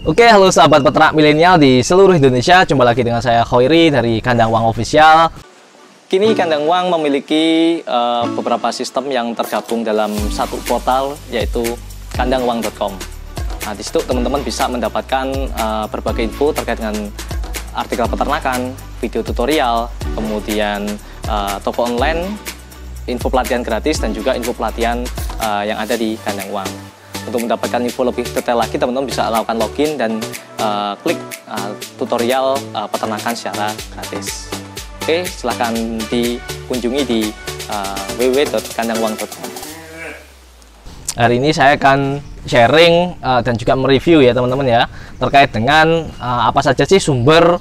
Oke, halo sahabat peternak milenial di seluruh Indonesia. Jumpa lagi dengan saya Khoiri dari Kandang Wang Official. Kini Kandang Wang memiliki beberapa sistem yang tergabung dalam satu portal, yaitu kandangwang.com. Nah, di situ teman-teman bisa mendapatkan berbagai info terkait dengan artikel peternakan, video tutorial, kemudian toko online, info pelatihan gratis, dan juga info pelatihan yang ada di Kandang Wang. Untuk mendapatkan info lebih detail lagi, teman-teman bisa lakukan login dan klik tutorial peternakan secara gratis. Oke, silahkan dikunjungi di www.kandangwang.com. Hari ini saya akan sharing dan juga mereview ya teman-teman ya, terkait dengan apa saja sih sumber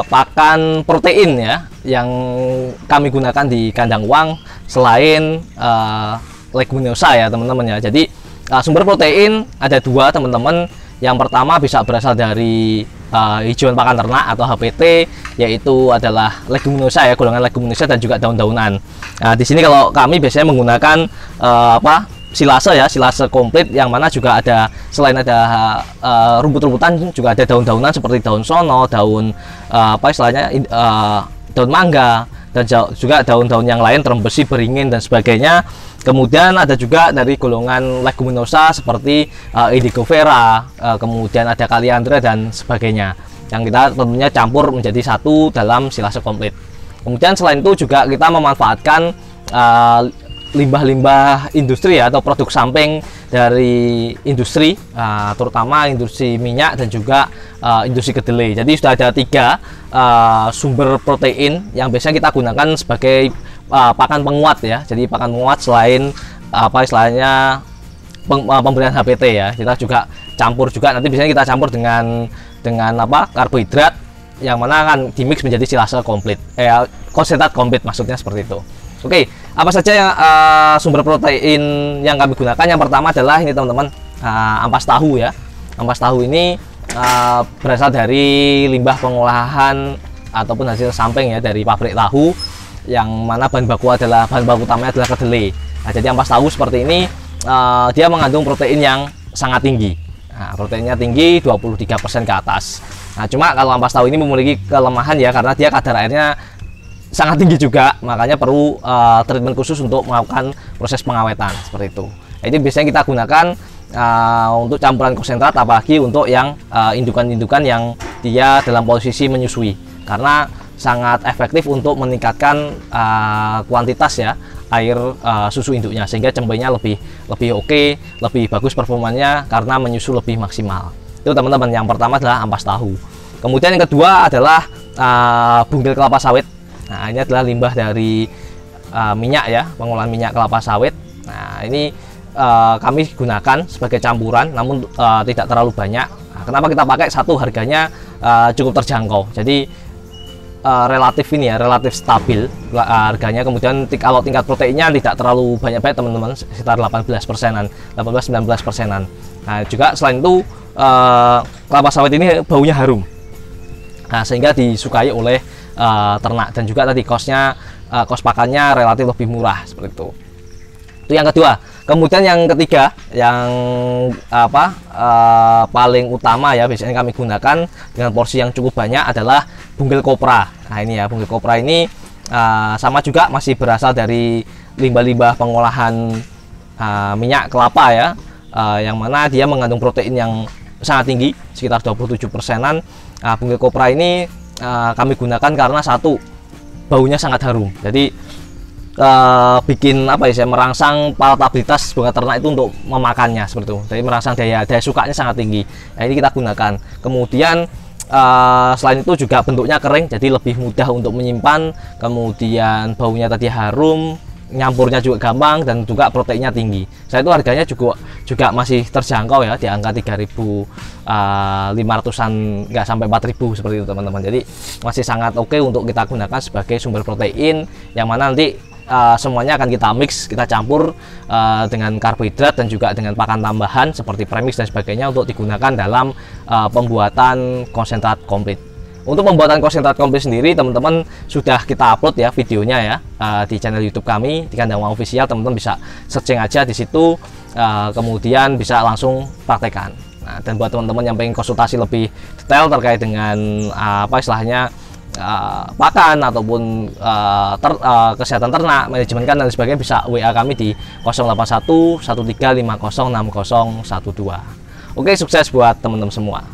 pakan protein ya yang kami gunakan di Kandang Wang selain leguminosa ya teman-teman ya. Jadi sumber protein ada dua teman-teman. Yang pertama bisa berasal dari hijauan pakan ternak atau HPT, yaitu adalah leguminosa ya, golongan leguminosa dan juga daun-daunan. Nah, di sini kalau kami biasanya menggunakan silase ya, silase komplit, yang mana juga ada, selain ada rumput-rumputan, juga ada daun-daunan seperti daun sono, daun daun mangga, dan juga daun-daun yang lain, terembesi, beringin dan sebagainya. Kemudian ada juga dari golongan leguminosa seperti indigo vera, kemudian ada kaliandra dan sebagainya, yang kita tentunya campur menjadi satu dalam silase komplit. Kemudian selain itu juga kita memanfaatkan limbah-limbah industri ya, atau produk samping dari industri, terutama industri minyak dan juga industri kedelai. Jadi sudah ada tiga sumber protein yang biasanya kita gunakan sebagai pakan penguat ya. Jadi pakan penguat selain istilahnya pemberian HPT ya, kita juga campur juga, nanti biasanya kita campur dengan karbohidrat, yang mana akan dimix menjadi silase komplit, konsentrat komplit maksudnya seperti itu. Oke, apa saja yang sumber protein yang kami gunakan? Yang pertama adalah ini teman-teman, ampas tahu ya. Ampas tahu ini berasal dari limbah pengolahan ataupun hasil samping ya dari pabrik tahu, yang mana bahan baku utamanya adalah kedelai. Nah, jadi ampas tahu seperti ini dia mengandung protein yang sangat tinggi. Nah, proteinnya tinggi 23% ke atas. Nah, cuma kalau ampas tahu ini memiliki kelemahan ya, karena dia kadar airnya sangat tinggi juga, makanya perlu treatment khusus untuk melakukan proses pengawetan seperti itu. Nah, ini biasanya kita gunakan untuk campuran konsentrat, apalagi untuk yang indukan-indukan yang dia dalam posisi menyusui, karena sangat efektif untuk meningkatkan kuantitas ya air susu induknya, sehingga cembenya lebih oke, lebih bagus performanya karena menyusu lebih maksimal. Itu teman-teman, yang pertama adalah ampas tahu. Kemudian yang kedua adalah bungkil kelapa sawit. Nah, ini adalah limbah dari minyak ya, pengolahan minyak kelapa sawit. Nah, ini kami gunakan sebagai campuran, namun tidak terlalu banyak. Nah, kenapa kita pakai satu? Harganya cukup terjangkau, jadi relatif stabil harganya. Kemudian kalau tingkat proteinnya tidak terlalu banyak teman-teman, sekitar 18-19%. Nah, juga selain itu kelapa sawit ini baunya harum, nah sehingga disukai oleh ternak, dan juga tadi kos pakannya relatif lebih murah seperti itu. Itu yang kedua. Kemudian yang ketiga, yang paling utama ya, biasanya kami gunakan dengan porsi yang cukup banyak adalah bungkil kopra. Nah, ini ya, bungkil kopra ini sama juga masih berasal dari limbah-limbah pengolahan minyak kelapa ya, yang mana dia mengandung protein yang sangat tinggi, sekitar 27%-an. Bungkil kopra ini kami gunakan karena satu, baunya sangat harum, jadi bikin merangsang palatabilitas bunga ternak itu untuk memakannya seperti itu. Jadi merangsang daya sukanya sangat tinggi. Nah, ini kita gunakan. Kemudian selain itu juga bentuknya kering, jadi lebih mudah untuk menyimpan. Kemudian baunya tadi harum, nyampurnya juga gampang, dan juga proteinnya tinggi. Saya itu harganya juga masih terjangkau ya, di angka 3.500-an, nggak sampai 4.000 seperti itu teman-teman. Jadi masih sangat oke untuk kita gunakan sebagai sumber protein, yang mana nanti semuanya akan kita mix, kita campur dengan karbohidrat dan juga dengan pakan tambahan seperti premix dan sebagainya untuk digunakan dalam pembuatan konsentrat komplit. Untuk pembuatan konsentrat komplit sendiri, teman-teman sudah kita upload ya videonya ya di channel YouTube kami di Kandang Wang Official. Teman-teman bisa searching aja di situ, kemudian bisa langsung praktekkan. Nah, dan buat teman-teman yang pengen konsultasi lebih detail terkait dengan apa istilahnya pakan ataupun kesehatan ternak, manajemen kandang dan sebagainya, bisa WA kami di 081 1350 6012. Oke, sukses buat teman-teman semua.